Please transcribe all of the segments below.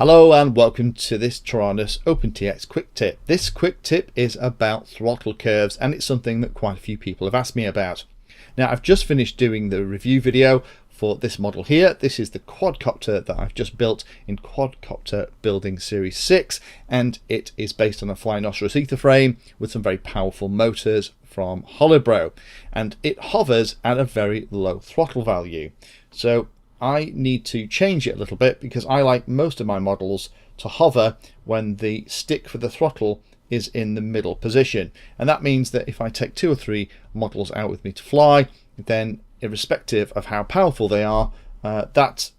Hello and welcome to this Tyrannus OpenTX quick tip. This quick tip is about throttle curves, and it's something that quite a few people have asked me about. Now, I've just finished doing the review video for this model here. This is the quadcopter that I've just built in Quadcopter Building Series 6, and it is based on a Flynoceros ether frame with some very powerful motors from Holobro, and it hovers at a very low throttle value. So I need to change it a little bit because I like most of my models to hover when the stick for the throttle is in the middle position. And that means that if I take 2 or 3 models out with me to fly, then irrespective of how powerful they are, that's,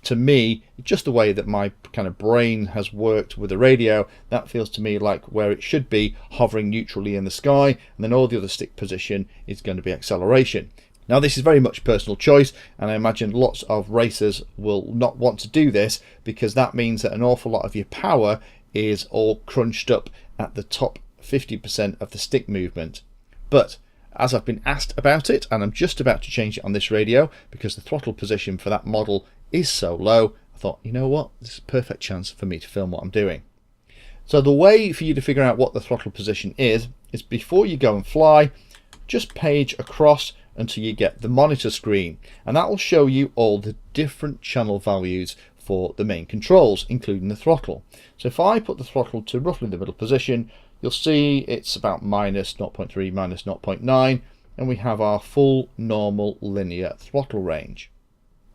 to me, just the way that my kind of brain has worked with the radio, that feels to me like where it should be, hovering neutrally in the sky, and then all the other stick position is going to be acceleration. Now, this is very much personal choice, and I imagine lots of racers will not want to do this because that means that an awful lot of your power is all crunched up at the top 50% of the stick movement. But as I've been asked about it, and I'm just about to change it on this radio because the throttle position for that model is so low, I thought, you know what, this is a perfect chance for me to film what I'm doing. So the way for you to figure out what the throttle position is before you go and fly, just page across until you get the monitor screen, and that will show you all the different channel values for the main controls, including the throttle. So if I put the throttle to roughly the middle position, you'll see it's about minus 0.3, minus 0.9, and we have our full normal linear throttle range.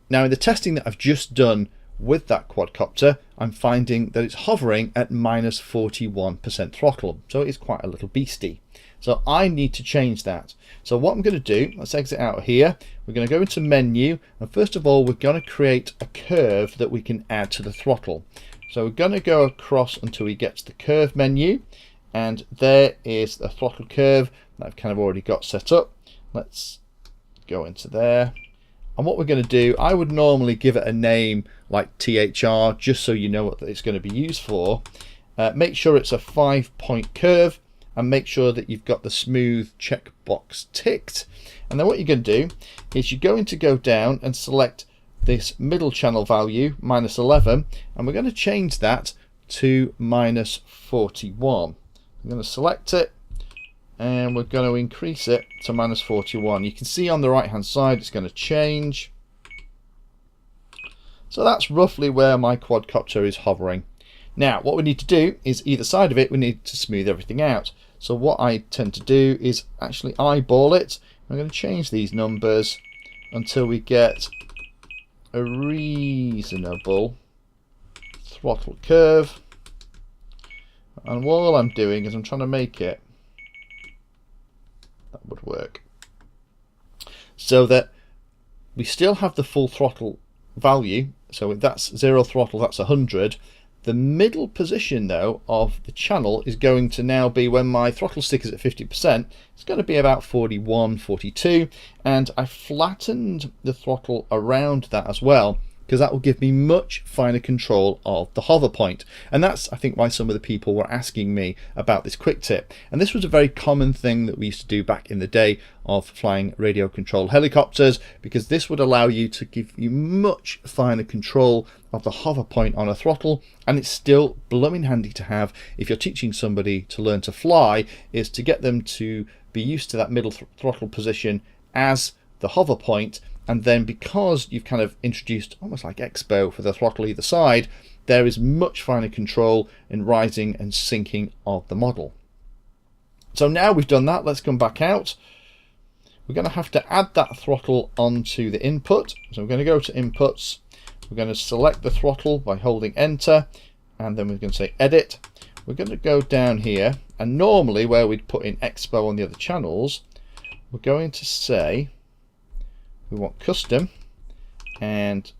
Now, in the testing that I've just done with that quadcopter, I'm finding that it's hovering at minus 41% throttle, so it's quite a little beastie. So I need to change that. So what I'm going to do, let's exit out of here. We're going to go into menu, and first of all, we're going to create a curve that we can add to the throttle. So we're going to go across until we get to the curve menu, and there is the throttle curve that I've kind of already got set up. Let's go into there. And what we're going to do, I would normally give it a name like THR, just so you know what it's going to be used for. Make sure it's a 5-point curve, and make sure that you've got the smooth checkbox ticked. And then what you're going to do is you're going to go down and select this middle channel value, minus 11, and we're going to change that to minus 41. I'm going to select it, and we're going to increase it to minus 41. You can see on the right hand side it's going to change. So that's roughly where my quadcopter is hovering. Now, what we need to do is either side of it, we need to smooth everything out. So what I tend to do is actually eyeball it. I'm going to change these numbers until we get a reasonable throttle curve. And all I'm doing is I'm trying to make it, that would work, so that we still have the full throttle value. So that's 0 throttle, that's 100. The middle position though of the channel is going to now be, when my throttle stick is at 50%, it's going to be about 41, 42, and I flattened the throttle around that as well, because that will give me much finer control of the hover point. And that's, I think, why some of the people were asking me about this quick tip. And this was a very common thing that we used to do back in the day of flying radio controlled helicopters, because this would allow you to give you much finer control of the hover point on a throttle. And it's still blooming handy to have if you're teaching somebody to learn to fly, is to get them to be used to that middle throttle position as the hover point. And then, because you've kind of introduced almost like expo for the throttle either side, there is much finer control in rising and sinking of the model. So now we've done that, let's come back out. We're going to have to add that throttle onto the input. So we're going to go to inputs. We're going to select the throttle by holding enter, and then we're going to say edit. We're going to go down here, and normally where we'd put in expo on the other channels, we're going to say we want custom, and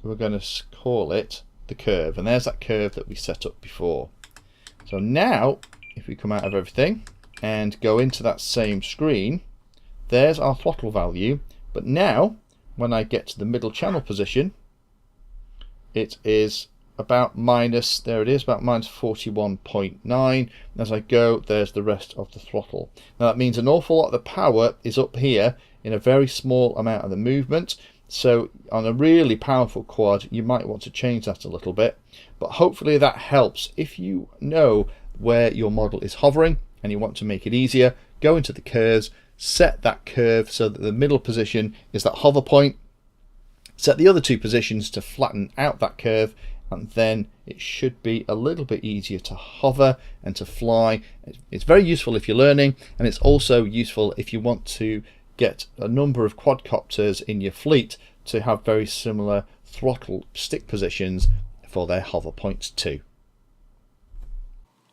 we're going to call it the curve, and there's that curve that we set up before. So now if we come out of everything and go into that same screen, there's our throttle value. But now when I get to the middle channel position, it is about minus, there it is, about minus 41.9. As I go, there's the rest of the throttle. Now that means an awful lot of the power is up here in a very small amount of the movement, So on a really powerful quad, you might want to change that a little bit, but hopefully that helps. If you know where your model is hovering and you want to make it easier, go into the curves, set that curve so that the middle position is that hover point, set the other two positions to flatten out that curve, and then it should be a little bit easier to hover and to fly. It's very useful if you're learning, and it's also useful if you want to get a number of quadcopters in your fleet to have very similar throttle stick positions for their hover points too.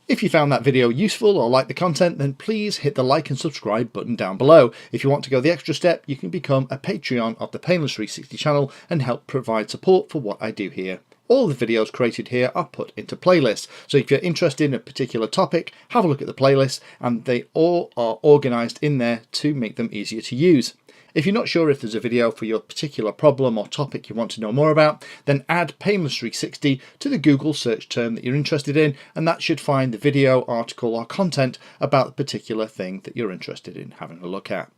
If you found that video useful or like the content, then please hit the like and subscribe button down below. If you want to go the extra step, you can become a Patreon of the Painless 360 channel and help provide support for what I do here. All the videos created here are put into playlists, so if you're interested in a particular topic, have a look at the playlist, and they all are organised in there to make them easier to use. If you're not sure if there's a video for your particular problem or topic you want to know more about, then add Painless 360 to the Google search term that you're interested in, and that should find the video, article or content about the particular thing that you're interested in having a look at.